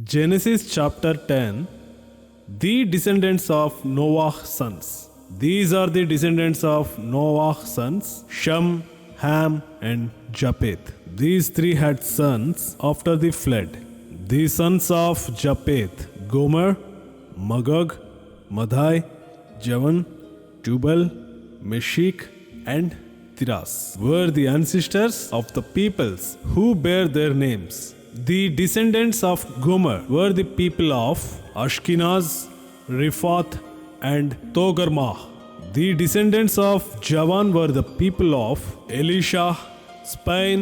Genesis chapter 10. The descendants of Noah's sons. These are the descendants of Noah's sons, Shem, Ham, and Japheth. These three had sons after the flood. The sons of Japheth: Gomer, Magog, Madai, Javan, Tubal, Meshech, and Tiras were the ancestors of the peoples who bear their names. The descendants of Gomer were the people of Ashkenaz, Riphath, and Togarmah. The descendants of Javan were the people of Elisha, Spain,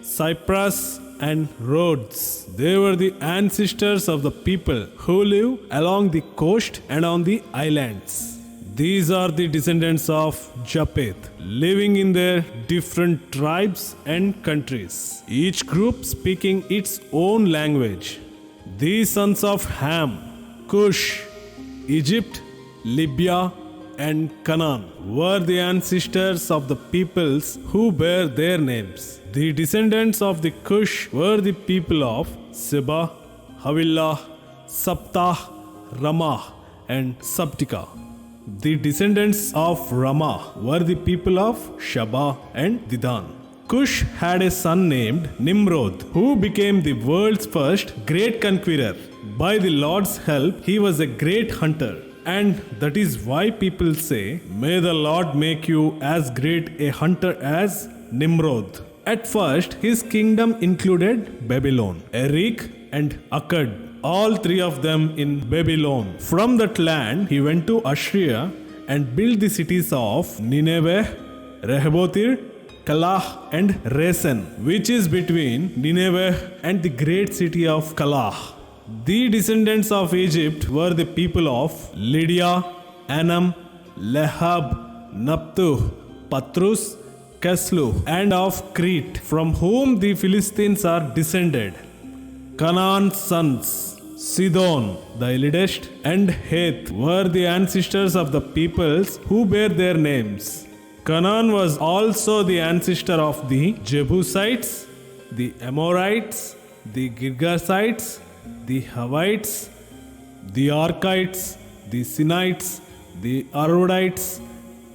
Cyprus, and Rhodes. They were the ancestors of the people who live along the coast and on the islands. These are the descendants of Japheth, living in their different tribes and countries, each group speaking its own language. The sons of Ham: Cush, Egypt, Libya, and Canaan were the ancestors of the peoples who bear their names. The descendants of the Cush were the people of Seba, Havilah, Sabtah, Ramah, and Sabtika. The descendants of Ramah were the people of Sheba and Dedan. Cush had a son named Nimrod, who became the world's first great conqueror. By the Lord's help, he was a great hunter. And that is why people say, "May the Lord make you as great a hunter as Nimrod." At first, his kingdom included Babylon, Erech, and Akkad, all three of them in Babylon. From that land, he went to Assyria and built the cities of Nineveh, Rehoboth, Calah, and Resen, which is between Nineveh and the great city of Calah. The descendants of Egypt were the people of Lydia, Anam, Lehab, Naptuh, Patrus, Keslu, and of Crete, from whom the Philistines are descended. Canaan's sons, Sidon, the eldest, and Heth were the ancestors of the peoples who bear their names. Canaan was also the ancestor of the Jebusites, the Amorites, the Girgashites, the Hivites, the Arkites, the Sinites, the Arvadites,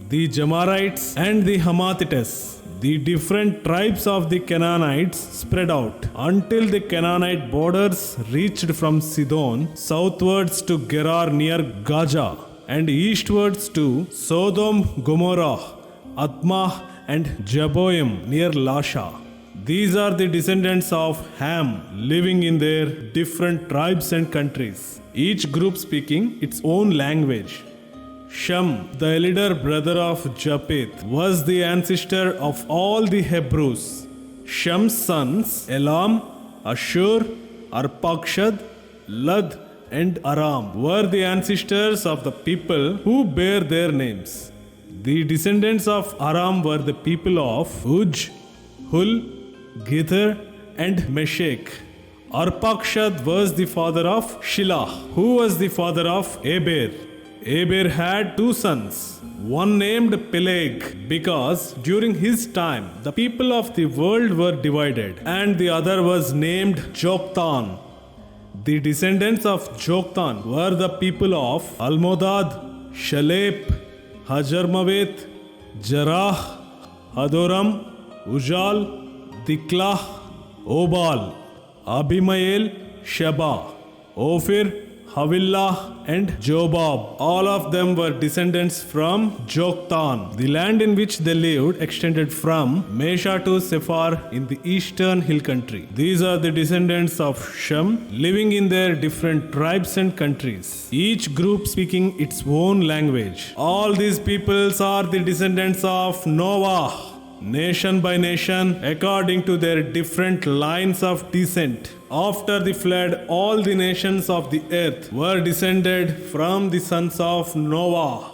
the Jamarites, and the Hamathites. The different tribes of the Canaanites spread out until the Canaanite borders reached from Sidon southwards to Gerar near Gaza, and eastwards to Sodom, Gomorrah, Admah, and Jeboim near Lasha. These are the descendants of Ham, living in their different tribes and countries, each group speaking its own language. Shem, the elder brother of Japheth, was the ancestor of all the Hebrews. Shem's sons, Elam, Ashur, Arpakshad, Lud, and Aram, were the ancestors of the people who bear their names. The descendants of Aram were the people of Uj, Hul, Gether, and Meshech. Arpakshad was the father of Shelah, who was the father of Eber. Eber had two sons, one named Peleg, because during his time the people of the world were divided, and the other was named Joktan. The descendants of Joktan were the people of Almodad, Shalep, Hajarmaveth, Jarah, Hadoram, Ujal, Diklah, Obal, Abimael, Sheba, Ophir, Havilah, and Jobab. All of them were descendants from Joktan. The land in which they lived extended from Mesha to Sephar in the eastern hill country. These are the descendants of Shem, living in their different tribes and countries, each group speaking its own language. All these peoples are the descendants of Noah, nation by nation, according to their different lines of descent. After the flood, all the nations of the earth were descended from the sons of Noah.